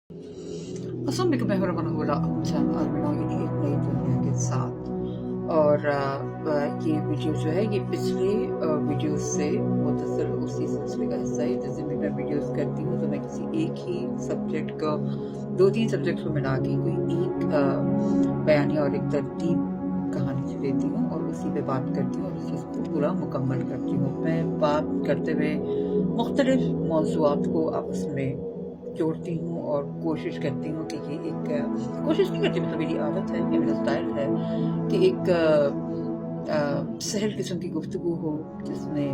अस्सलाम वालेकुम और मैं नौगिनी एक नई दुनिया के साथ। और ये वीडियो जो है ये पिछले वीडियो से मुतसिल उसी सिलसिले का हिस्सा है। जैसे भी मैं वीडियोस करती हूँ तो मैं किसी एक ही सब्जेक्ट को 2-3 सब्जेक्ट को मिला के कोई एक बयानी और एक तरतीब कहानी से देती हूँ और उसी पे बात करती हूँ और उस चीज़ को पूरा मुकम्मल करती हूँ। मैं बात करते हुए मुख्तलिफ मौज़ूआत को आपस में जोड़ती हूँ और कोशिश करती हूँ कि ये एक कोशिश नहीं करती, मतलब मेरी आदत है, ये मेरा स्टाइल है कि एक सहल किस्म की गुफ्तगू हो जिसमें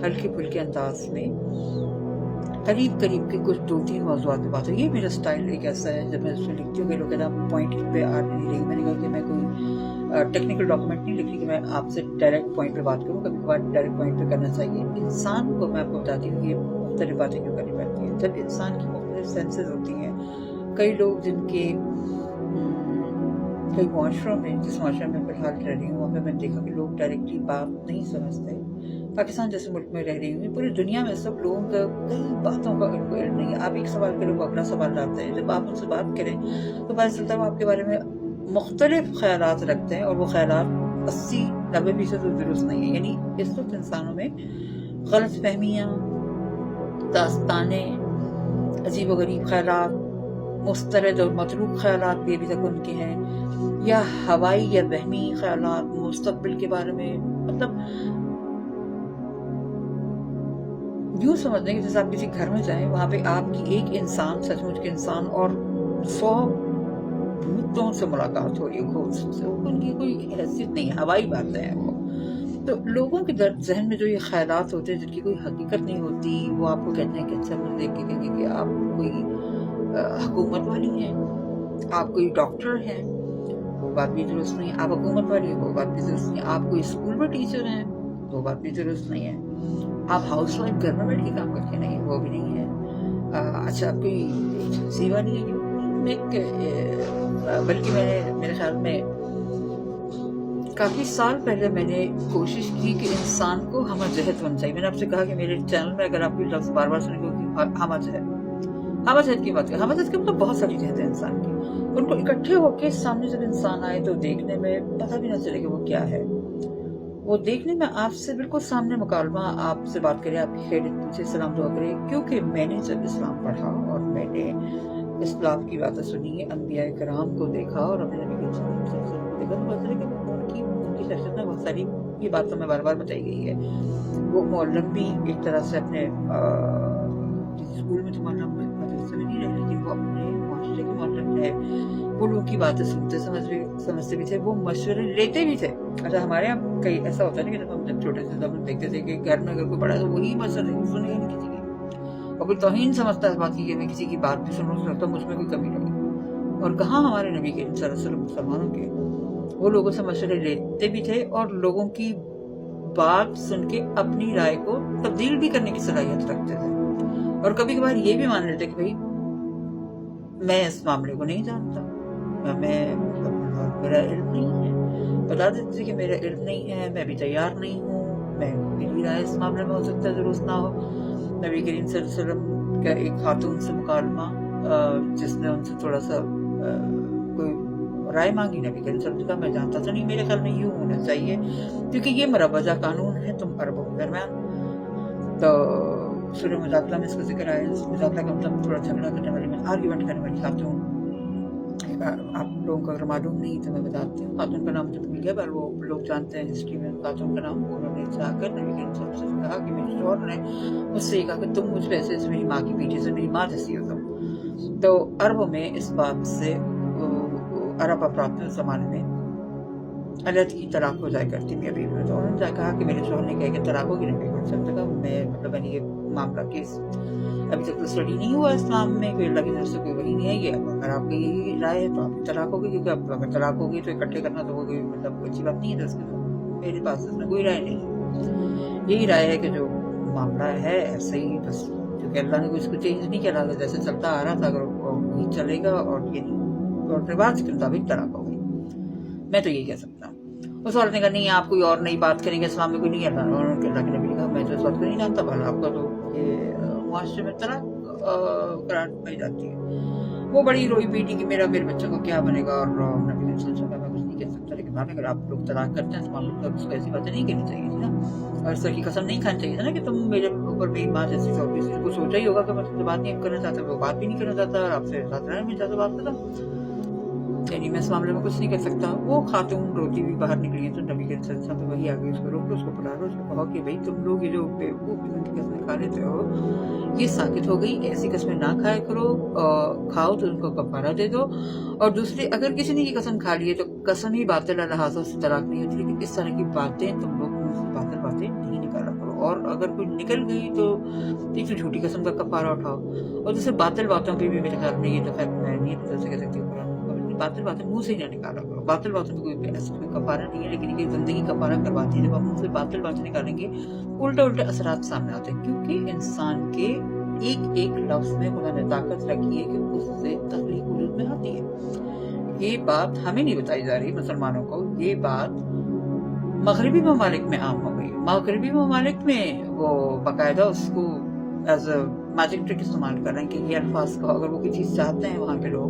हल्के फुल्के अंदाज में करीब करीब के कुछ 2-3 मौज़ूआत पे बात हो। ये मेरा स्टाइल एक ऐसा है। जब मैं उसमें लिखती हूँ कि लोग कहते हैं पॉइंट पे आ नहीं रही, मैंने कहा कि मैं कोई टेक्निकल डॉक्यूमेंट नहीं लिख रही कि मैं आपसे डायरेक्ट पॉइंट पे बात करूँ। कभी कभार डायरेक्ट पॉइंट पे करना चाहिए। इंसान को मैं आपको बताती हूँ ये मुख्तलिफ बातें क्यों करनी पड़ती हैं। जब इंसान की मुख्तलिफ सेंसेस होती हैं, कई लोग जिनके कई माशरों में, जिस माशरे में फिलहाल रह रही हूँ वहाँ पे मैंने देखा कि लोग डायरेक्टली बात नहीं समझते। पाकिस्तान जैसे मुल्क में रह रही हूँ, पूरी दुनिया में सब लोगों का कई बातों का इनको इल्म नहीं है। आप एक सवाल करें वो अगला सवाल लाते हैं। जब आप उनसे बात करें तो पता चलता है वो आपके बारे में मुख्तलिफ ख्यालात रखते हैं और वो ख्यालात 80-90% तो दुरुस्त नहीं है। यानी इस वक्त इंसानों में गलत फहमियाँ, दास्तानें, अजीब व गरीब ख्यालात, मुस्तरद और मतरूक ख्यालात भी अभी तक उनके हैं, या हवाई या वहमी ख्यालात मुस्तकबिल के बारे में। मतलब यूँ समझ लें कि जैसे आप किसी घर में जाएं, वहाँ पे आपकी एक इंसान, सचमुच के इंसान, और 100 भूतों से मुलाकात हो रही है, घोस्ट से। उनकी कोई हैसियत नहीं है, हवाई बातें हैं वो। तो लोगों के जहन में जो ये ख्यालात होते हैं जिनकी कोई हकीकत नहीं होती, वो आपको कहते हैं कि अच्छा, मुझे देख के कहेंगे कि आप कोई हुकूमत वाली हैं, आप कोई डॉक्टर हैं, वो बात भी दुरुस्त नहीं है। आप हुकूमत वाली हैं, वो बात भी दुरुस्त नहीं है। आप कोई स्कूल में टीचर हैं, वो बात भी दुरुस्त नहीं है। आप हाउस वाइफ घर में बैठ के काम करके, नहीं, वो भी नहीं है। अच्छा, आप कोई एजेंसी वाली है, बल्कि मैंने, मेरे ख्याल में काफ़ी साल पहले मैंने कोशिश की कि इंसान को हमजहत होना चाहिए। मैंने आपसे कहा कि मेरे चैनल में अगर आप कोई लफ्ज़ बार बार सुनेंगे कि हमजहत की बात करें, हमजहत के मतलब बहुत सारी जहत है इंसान की। उनको इकट्ठे होकर सामने जब इंसान आए तो देखने में पता भी ना चले कि वो क्या है। वो देखने में आपसे बिल्कुल सामने मुकालमा, आपसे बात करे, आपकी खैरियत पूछे, सलाम दुआ करे। क्योंकि मैंने जब इस्लाम पढ़ा और मैंने इस्लाम की बातें सुनी, अंबिया किराम को देखा और अपने नबी के सल्लल्लाहु अलैहि वसल्लम को देखा, तो पता चला कि उनकी शख्सियत में बहुत सारी ये बातों में बार बार बताई गई है। वो मौलम भी एक तरह से अपने स्कूल में तो मौलम मदरसे में नहीं रहे, लेकिन वो अपने माशरे के मौलम रहे। वो लोगों की बातें सुनते समझते भी थे, वो मशवरे लेते भी थे। अच्छा, हमारे यहाँ कई ऐसा होता है ना कि जब हम जब छोटे से जब देखते थे कि घर में अगर कोई बड़ा है तो वही मशवरे सुनेगा नहीं किसी की, और कोई तौहीन समझता है इस बात की कि मैं किसी की बात भी सुनूँ तो मुझमें कोई कमी नहीं। और कहाँ हमारे नबी के सल्लल्लाहु अलैहि वसल्लम मुसलमानों के, वो लोगों से मशवरे लेते भी थे और लोगों की बात सुन के अपनी राय को तब्दील भी करने की सलाहियत रखते थे। और कभी कभार ये भी मान लेते कि भाई मैं इस मामले को नहीं जानता, मेरा इल्म नहीं है, बता देते कि मेरा इल्म नहीं है, मैं भी तैयार नहीं हूँ, मेरी राय इस मामले में हो सकता है दुरुस्त ना हो। नबी करीम सल्लल्लाहु अलैहि वसल्लम का एक खातून से मुकालमा, जिसने उनसे थोड़ा सा कोई राय मांगी, नबी करीम सल्लल्लाहु अलैहि वसल्लम, मैं जानता तो नहीं, मेरे ख्याल में यूँ होना चाहिए क्योंकि ये मरवजा कानून है तुम अरबों के दरम्यान। तो सूरह मुजादला में इसका जिक्र आया। मुजादला का मतलब थोड़ा झगड़ा करने वाली, आर्ग्यूमेंट करने वाली खातून। आप लोगों को अगर मालूम नहीं तो मैं बताती हूँ, खातून का नाम तो भूल गया पर वो लोग जानते हैं हिस्ट्री में खातून का नाम। उन्होंने जाकर नबी करीम सल्लल्लाहु अलैहि वसल्लम से कहा कि मेरे शौहर ने मुझसे ये कहा कि तुम मुझ पे ऐसे मेरी माँ की बेटी से, मेरी माँ जैसी हो तुम। तो अरबों में इस बात से, अरब अफराद उस ज़माने में अलग की तलाक हो जाया करती मियाँ बीवी में। तो उन्होंने कहा कि मेरे शौहर ने कहा कि तलाक होगी नबी करीम सल्लल्लाहु अलैहि वसल्लम। मैं मतलब ये मामला केस अभी तक तो स्टडी नहीं हुआ इस्लाम में, कोई अल्लाह की तरफ से कोई वही नहीं है। ये अगर आपकी यही राय है तो आपकी तलाक होगी, क्योंकि अब अगर तलाक होगी तो इकट्ठे करना तो वो कोई मतलब कोई अच्छी बात नहीं है। तो उसमें मेरे पास इसमें कोई राय नहीं है। यही राय है कि जो मामला है ऐसे ही बस, क्योंकि अल्लाह ने कुछ चेंज नहीं किया, जैसे चलता आ रहा था अगर वही चलेगा और ये और रिवाज के मुताबिक तलाक होगी। मैं तो यही कह सकता हूँ। उस औरत ने कहा नहीं, आप कोई और नई बात करेंगे, इस्लाम में कोई नहीं है। अल्लाह के नबी ने कहा मैं तो इस बात को नहीं जानता, भला आपका तो ये मुआशरे में तलाक करार पाई जाती है। वो बड़ी रोई पीटी कि मेरे बच्चों को क्या बनेगा, और नबी ने सोचा मैं कुछ नहीं कह सकता, लेकिन भाभी अगर आप लोग तलाक करते हैं तो मामले तो उसको ऐसी बातें नहीं कहनी चाहिए थी ना, और इस तरह की कसम नहीं खानी चाहिए था ना कि तुम मेरे ऊपर मेरी माँ जैसी हो। किसी को सोचा ही होगा कि मैं तुमसे बात नहीं करना चाहता, वो बात भी नहीं करना चाहता, और आपसे साथ रहना नहीं चाहता, बात खत्म। यानी मैं इस मामले में कुछ नहीं कर सकता। वो खातून रोती हुई बाहर निकली है तो नबी के सल्लल्लाहु अलैहि वसल्लम वही आगे उसको रोक लो, उसको पढ़ा लो, उसको कहो कि भाई तुम लोग ये जो बेवकूफ किस्म की कसमें खा लेते हो ये साबित हो गई, ऐसी कसमें ना खाया करो, खाओ तो उनको कफारा दे दो। और दूसरी, अगर किसी ने की कसम खा ली है तो कसम ही बातिल लिहाजों से तलाक नहीं होती, लेकिन इस तरह की बातें तुम लोग मुंह से बातिल बातें नहीं निकाला करो, और अगर कोई निकल गई तो एक झूठी कसम का कफारा उठाओ। और जैसे बातिल बातों पर भी मेरे ख्याल में ये तो खैर मैं नहीं पता से कह सकती हूँ, बातिल बातें मुंह से ही ना निकाला करो। बातिल बातों में कोई ऐसा कोई कफारा नहीं है, लेकिन ये जिंदगी कफारा करवाती है। जब आप मुंह से बातिल बातें निकालेंगे उल्टे उल्टे असरात सामने आते हैं, क्योंकि इंसान के एक एक लफ्ज में खुदा ने ताकत रखी है कि उससे तख्लीक वजूद में आती है। ये बात हमें नहीं बताई जा रही मुसलमानों को, ये बात मगरबी ममालिक में आम हो गई। मगरबी ममालिक में वो बाकायदा उसको एज अ मैजिक ट्रिक इस्तेमाल कर रहे हैं कि ये अल्फाज को अगर वो कोई चीज़ चाहते हैं वहाँ के लोग,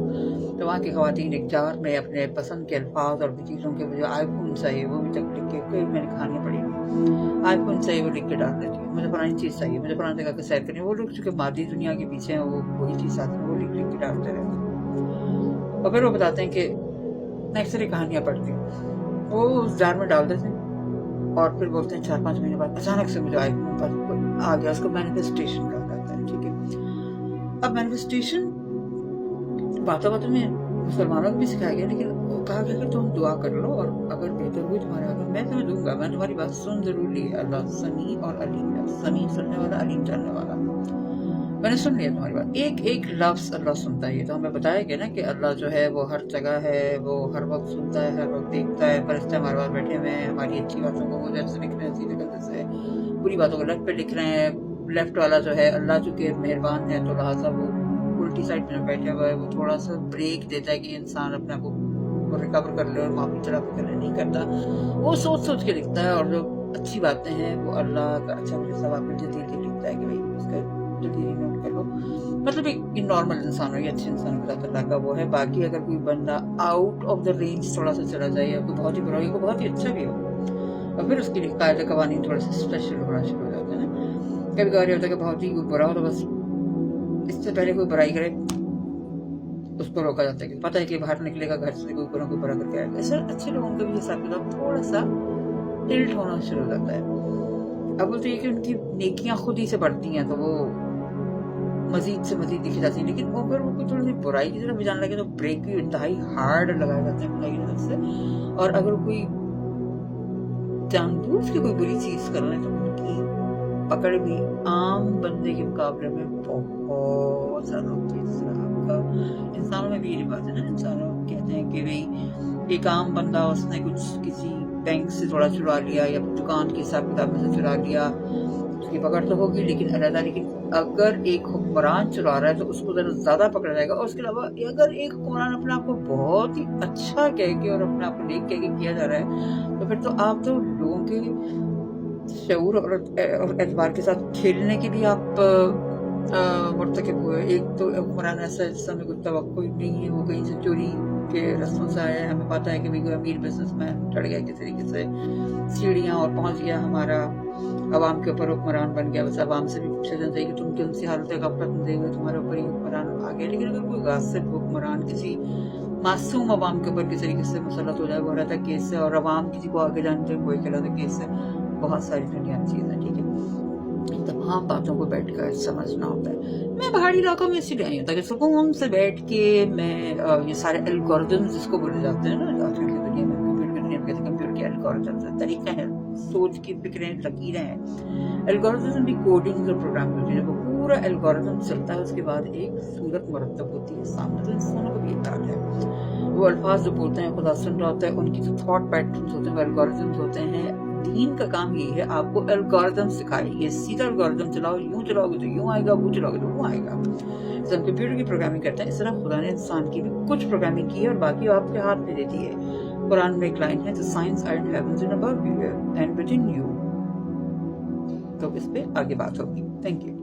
तो वहाँ की ख़वातीन एक जार में अपने पसंद के अल्फाज और चीज़ों के जो आईफोन चाहिए वो भी तक लिख के, कोई मैंने कहानियाँ पढ़ी हुई, आईफोन चाहिए वो लिख के डाल देती है, मुझे पुरानी चीज़ चाहिए, मुझे पुरानी जगह के सैर करनी। वो लोग चूँकि मादी दुनिया के पीछे हैं, वो वही चीज़ चाहते हैं, वो लिख लिख के डालते रहते हैं। और फिर वो बताते हैं कि मैं अक्सर कहानियाँ पढ़ती हूँ, वो उस जार में डाल देते हैं और फिर बोलते हैं 4-5 महीने बाद अचानक से मुझे आईफोन पर आ गया। उसको मैनिफेस्टेशन कहा जाता है, ठीक है। अब मैनिफेस्टेशन बातों बातों में मुसलमानों को भी सिखाया गया, लेकिन कहा गया कि तुम दुआ कर लो और अगर बेहतर हुई तुम्हारे हाथ में मैं तुम्हें दूंगा, मैं तुम्हारी बात सुन जरूर ली है। अल्लाह समी और अलीम है, समी सुनने वाला, अलीम जानने वाला। मैंने सुन लिया तुम्हारी बात, एक एक लफ्ज अल्लाह सुनता है। तो हमें बताया गया ना कि अल्लाह जो है वो हर जगह है, वो हर वक्त सुनता है, हर वक्त देखता है। फरिश्ते हमारे पास बैठे हुए हैं, हमारी अच्छी बातों को वो जैसे लिख रहे हैं, सीधे गलत से, बुरी बातों को लेफ्ट पे लिख रहे हैं। लेफ्ट वाला जो है अल्लाह चूंकि मेहरबान है तो लिहाजा वो उल्टी साइड में बैठा हुआ है, वो थोड़ा सा ब्रेक देता है कि इंसान अपने आप को रिकवर कर ले और माफी तलाफी करने नहीं करता। वो सोच सोच के लिखता है, और जो अच्छी बातें हैं वो अल्लाह का अच्छा सवाब जल्दी लिखता है कि भाई उसका जल्दी नोट कर लो। मतलब एक नॉर्मल इंसान हो या अच्छे इंसान के साथ अल्लाह का वो है। बाकी अगर कोई बंदा आउट ऑफ द रेंज थोड़ा सा चला जाए, या कोई बहुत ही बुरा हो, बहुत ही अच्छा भी हो, और फिर उसके लिए कायदे कवानीन थोड़े से स्पेशल होना शुरू हो जाते हैं ना। कभी कभार होता है कि बहुत ही बुरा हो तो बस इससे पहले कोई बुराई करे उसको रोका जाता है कि पता है कि बाहर निकलेगा घर से कोई बुरा करके आएगा। ऐसे अच्छे लोगों का भी हिसाब किताब थोड़ा सा टिल्ट होना शुरू हो जाता है। अब बोलते हैं कि उनकी नेकियां खुद ही से बढ़ती हैं तो वो मजीद से मजीद दिखी जाती है, लेकिन अगर वो कोई थोड़ी सी बुराई की तरफ भी जाने लगे तो ब्रेक भी इंतहाई हार्ड लगाए जाते हैं बुराई की तरफ से। और अगर कोई जानबूझ के कोई बुरी चीज कर रहे हैं तो उनकी पकड़ भी आम बंदे के मुकाबले में बहुत ज्यादा होती है। इंसानों में भी ये बात है ना, इंसानों कहते हैं कि भाई एक आम बंदा उसने कुछ किसी बैंक से थोड़ा चुरा लिया या दुकान के हिसाब किताब में से चुरा लिया, उसकी पकड़ तो होगी लेकिन अलग। लेकिन अगर एक हुक्मरान चुरा रहा है तो उसको जरा ज्यादा पकड़ा जाएगा। और उसके अलावा अगर एक हुक्मरान अपने आप को बहुत ही अच्छा कह के और अपने आप को नेक कह के किया जा रहा है तो फिर तो आप तो लोगों के शऊर और एतबार के साथ खेलने के लिए आप मुर्तकिब हुए। एक तो हुक्मरान ऐसा जिस समय कोई तवक्को ही नहीं है, वो कहीं से चोरी के रस्तों से आया है। हमें पता है कि भाई कोई अमीर बिजनेसमैन चढ़ गया किस तरीके से सीढ़ियाँ और पहुंच गया हमारा अवाम के ऊपर हुक्मरान बन गया। बस अवाम से भी पूछा जाता है कि तुम कौन सी हालत गफलत में दे हुए तुम्हारे ऊपर ही हुक्मरान आ गया। लेकिन अगर कोई गासिब हुक्मरान किसी मासूम अवाम के ऊपर किस तरीके से मुसल्लत हो जाए, वो रहता केस है, और अवाम किसी को आगे जानते हैं कोई कहलाता केस है। बहुत सारी दुनिया चीज़ है, ठीक है। तमाम बातों को बैठ कर समझना होता है। मैं पहाड़ी इलाकों में इसलिए आई हूँ ताकि सुकून से बैठ के मैं ये सारे एल्गोरिथम्स जिसको बोले जाते हैं ना आजकल की दुनिया में, कंप्यूटर की दुनिया में कहते हैं कंप्यूटर के एल्गोरिथम्स है, तरीके हैं, सोच की फिक्रें, लकीरें हैं। एल्गोरिथम भी कोडिंग और प्रोग्राम होती है। जब पूरा एल्गोरिथम चलता है उसके बाद एक सूरत मुरतब होती है सामने, तो इंसानों को भी एक बात है। वो अल्फाज जो बोलते हैं खुदा सुन रहा होता है, उनकी जो थॉट पैटर्न्स होते हैं वो एल्गोरिथम्स होते हैं। दीन का काम यही है आपको एल्गोरिथम सिखाए, ये सीधा एल्गोरिथम चलाओ, यूं चलाओगे तो यूं आएगा, वो चलाओगे तो वो आएगा। जब हम कंप्यूटर की प्रोग्रामिंग करते हैं इस तरह खुदा ने इंसान की भी कुछ प्रोग्रामिंग की है और बाकी आपके हाथ में देती है। कुरान में एक लाइन है, the science and heavens in above you and within you. तो इस पे आगे बात होगी। Thank you.